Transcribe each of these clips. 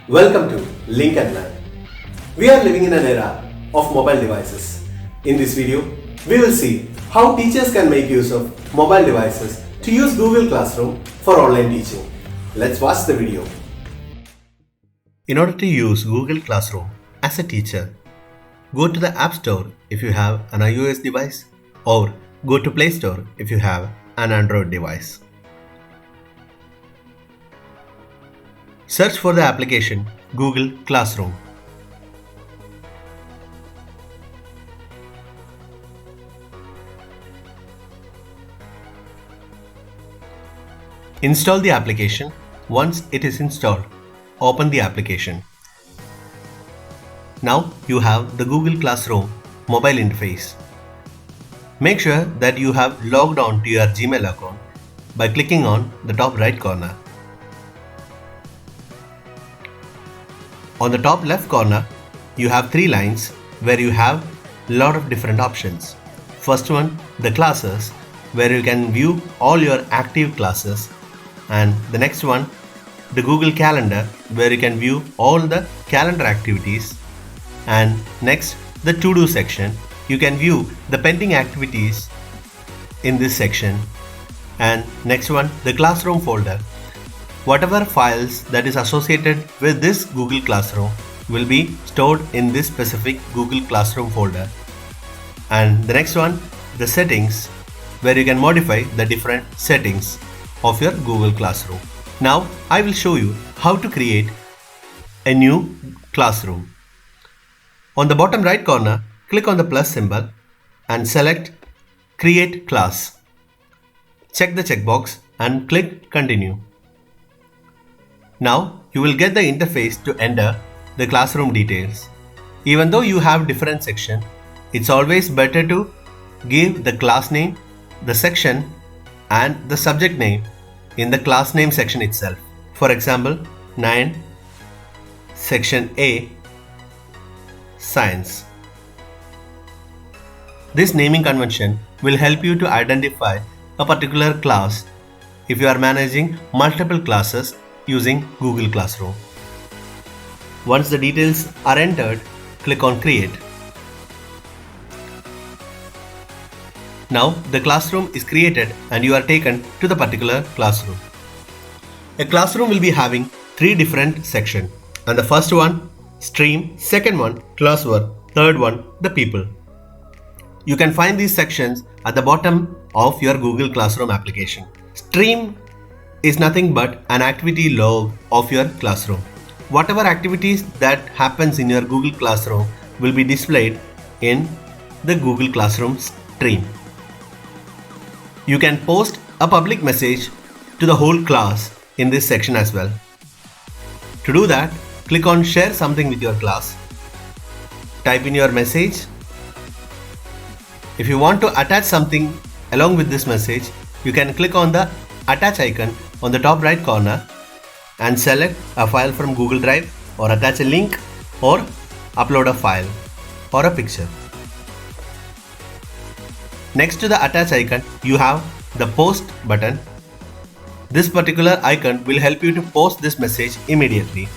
Welcome to Link and Learn. We are living in an era of mobile devices. In this video, we will see how teachers can make use of mobile devices to use Google Classroom for online teaching. Let's watch the video. In order to use Google Classroom as a teacher, go to the App Store if you have an iOS device or go to Play Store if you have an Android device. Search for the application Google Classroom. Install the application. Once it is installed, open the application. Now you have the Google Classroom mobile interface. Make sure that you have logged on to your Gmail account by clicking on the top right corner. On the top left corner, you have three lines where you have a lot of different options. First one, the classes, where you can view all your active classes. And the next one, the Google Calendar, where you can view all the calendar activities. And next, the to-do section. You can view the pending activities in this section. And next one, the classroom folder. Whatever files that is associated with this Google Classroom will be stored in this specific Google Classroom folder. And the next one, the settings, where you can modify the different settings of your Google Classroom. Now I will show you how to create a new classroom. On the bottom right corner, click on the plus symbol and select Create Class. Check the checkbox and click Continue. Now you will get the interface to enter the classroom details. Even though you have different sections, it's always better to give the class name, the section and the subject name in the class name section itself. For example, 9 Section A Science. This naming convention will help you to identify a particular class if you are managing multiple classes using Google Classroom. Once the details are entered, click on Create. Now the classroom is created and you are taken to the particular classroom. A classroom will be having three different sections, and the first one, Stream, second one, Classwork, third one, the People. You can find these sections at the bottom of your Google Classroom application. Stream is nothing but an activity log of your classroom. Whatever activities that happens in your Google Classroom will be displayed in the Google Classroom stream. You can post a public message to the whole class in this section as well. To do that, click on Share something with your class. Type in your message. If you want to attach something along with this message, you can click on the Attach icon on the top right corner and select a file from Google Drive or attach a link or upload a file or a picture. Next to the attach icon, you have the post button. This particular icon will help you to post this message immediately.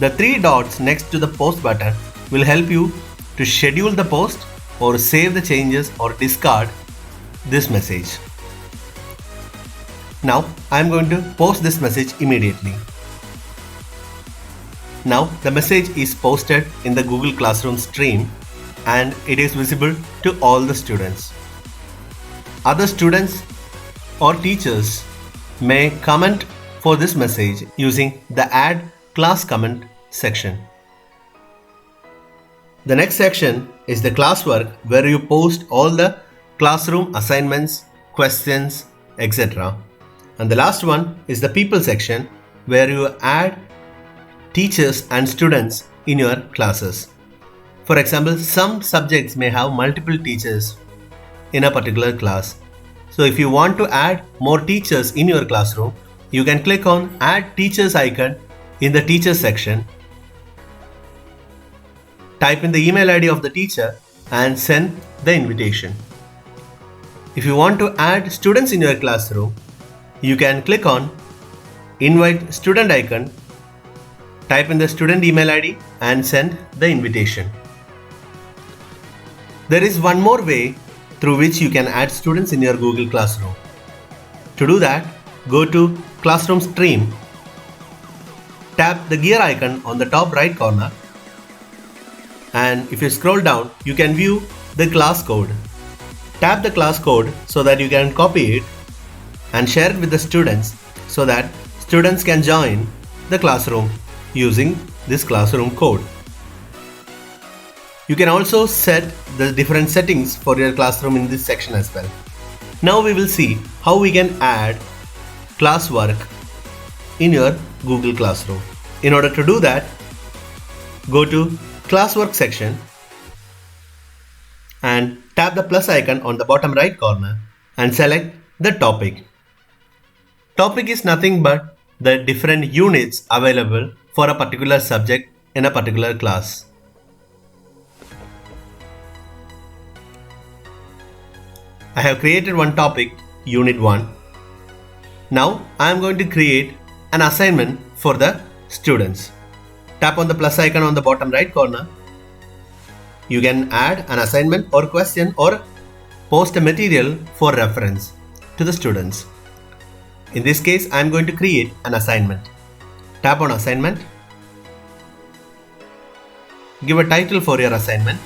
The three dots next to the post button will help you to schedule the post or save the changes or discard this message. Now I am going to post this message immediately. Now the message is posted in the Google Classroom stream and it is visible to all the students. Other students or teachers may comment for this message using the Add Class Comment section. The next section is the classwork, where you post all the classroom assignments, questions, etc. And the last one is the People section, where you add teachers and students in your classes. For example, some subjects may have multiple teachers in a particular class. So if you want to add more teachers in your classroom, you can click on Add Teachers icon in the Teachers section. Type in the email ID of the teacher and send the invitation. If you want to add students in your classroom, you can click on Invite Student icon type in the student email ID and send the invitation. There is one more way through which you can add students in your Google Classroom. To do that, go to Classroom Stream, tap the gear icon on the top right corner, and if you scroll down, you can view the class code. Tap the class code so that you can copy it and share it with the students so that students can join the classroom using this classroom code. You can also set the different settings for your classroom in this section as well. Now we will see how we can add classwork in your Google Classroom. In order to do that, go to Classwork section and tap the plus icon on the bottom right corner and select the topic. Topic is nothing but the different units available for a particular subject in a particular class. I have created one topic, Unit 1. Now I am going to create an assignment for the students. Tap on the plus icon on the bottom right corner. You can add an assignment or question or post a material for reference to the students. In this case, I am going to create an assignment. Tap on assignment. Give a title for your assignment.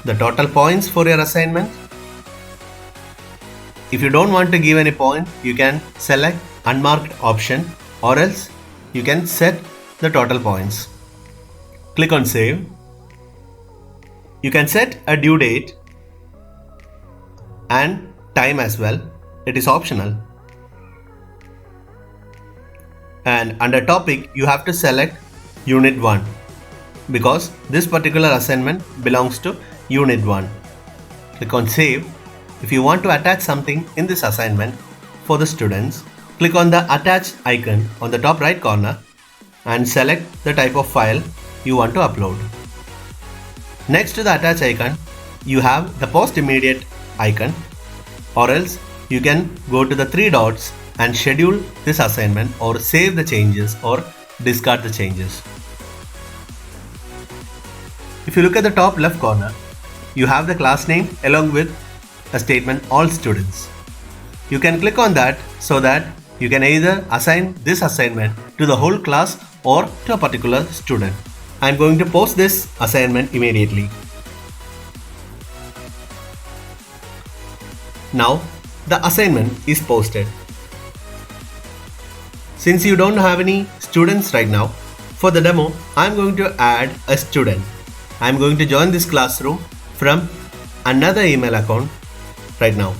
The total points for your assignment. If you don't want to give any point, you can select unmarked option, or else you can set the total points. Click on save. You can set a due date and time as well. It is optional. And under topic, you have to select Unit 1 because this particular assignment belongs to Unit 1. Click on save. If you want to attach something in this assignment for the students, click on the attach icon on the top right corner and select the type of file you want to upload. Next to the attach icon, you have the post immediate icon, or else you can go to the three dots and schedule this assignment or save the changes or discard the changes. If you look at the top left corner, you have the class name along with a statement all students. You can click on that so that you can either assign this assignment to the whole class or to a particular student. I am going to post this assignment immediately. Now the assignment is posted. Since you don't have any students right now, for the demo, I am going to add a student. I am going to join this classroom from another email account right now.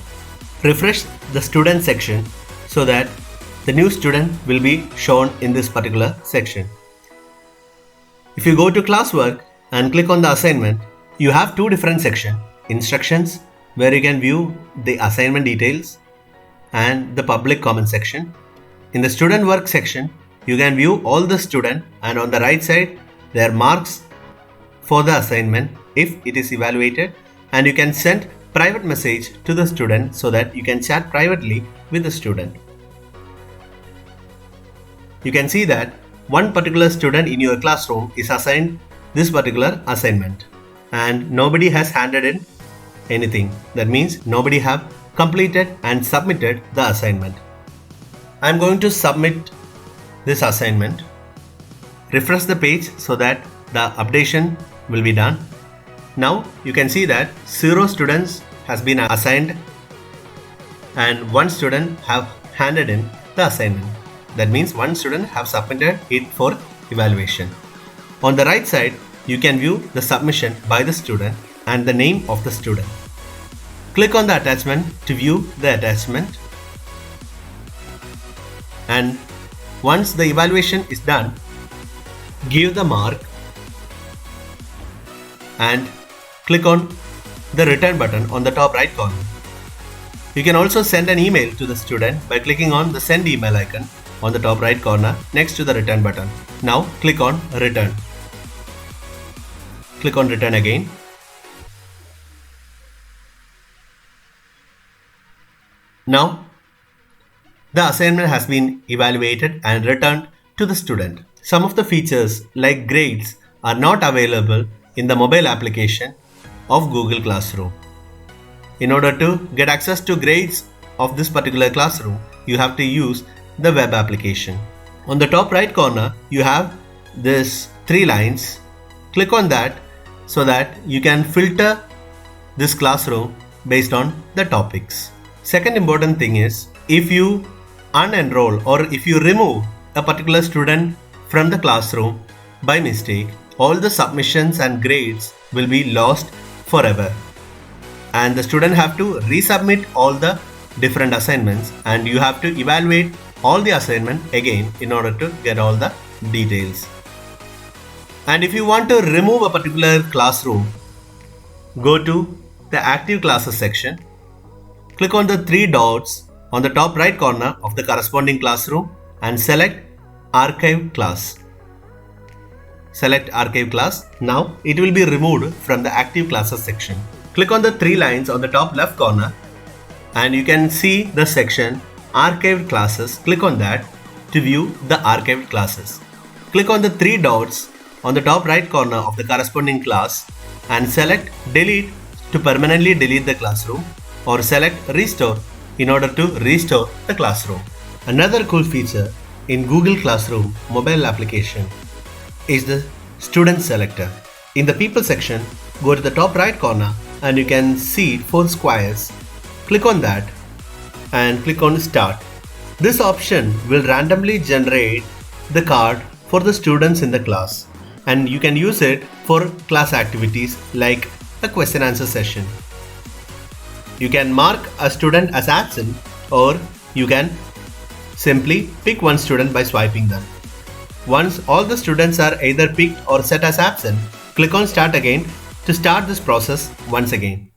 Refresh the student section so that the new student will be shown in this particular section. If you go to classwork and click on the assignment, you have two different sections: instructions, where you can view the assignment details, and the public comment section. In the student work section, you can view all the student, and on the right side there are marks for the assignment if it is evaluated, and you can send private message to the student so that you can chat privately with the student. You can see that one particular student in your classroom is assigned this particular assignment and nobody has handed in anything. That means nobody have completed and submitted the assignment. I am going to submit this assignment. Refresh the page so that the updation will be done. Now you can see that 0 students has been assigned and 1 student have handed in the assignment. That means 1 student have submitted it for evaluation. On the right side, you can view the submission by the student and the name of the student. Click on the attachment to view the attachment. And once the evaluation is done, give the mark and click on the return button on the top right corner. You can also send an email to the student by clicking on the send email icon on the top right corner next to the return button. Now click on return. Click on return again. Now the assignment has been evaluated and returned to the student. Some of the features like grades are not available in the mobile application of Google Classroom. In order to get access to grades of this particular classroom, you have to use the web application. On the top right corner, you have this 3 lines. Click on that so that you can filter this classroom based on the topics. Second important thing is, if you unenroll or if you remove a particular student from the classroom by mistake, all the submissions and grades will be lost forever. And the student have to resubmit all the different assignments, and you have to evaluate all the assignment again in order to get all the details. And if you want to remove a particular classroom, go to the active classes section. Click on the 3 dots on the top right corner of the corresponding classroom and select archive class. Select archive class. Now it will be removed from the active classes section. Click on the 3 lines on the top left corner and you can see the section archived classes. Click on that to view the archived classes. Click on the 3 dots on the top right corner of the corresponding class and select delete to permanently delete the classroom, or select restore in order to restore the classroom. Another cool feature in Google Classroom mobile application is the student selector. In the people section, go to the top right corner and you can see 4 squares. Click on that and click on start. This option will randomly generate the card for the students in the class, and you can use it for class activities like a question answer session. You can mark a student as absent, or you can simply pick one student by swiping them. Once all the students are either picked or set as absent, click on start again to start this process once again.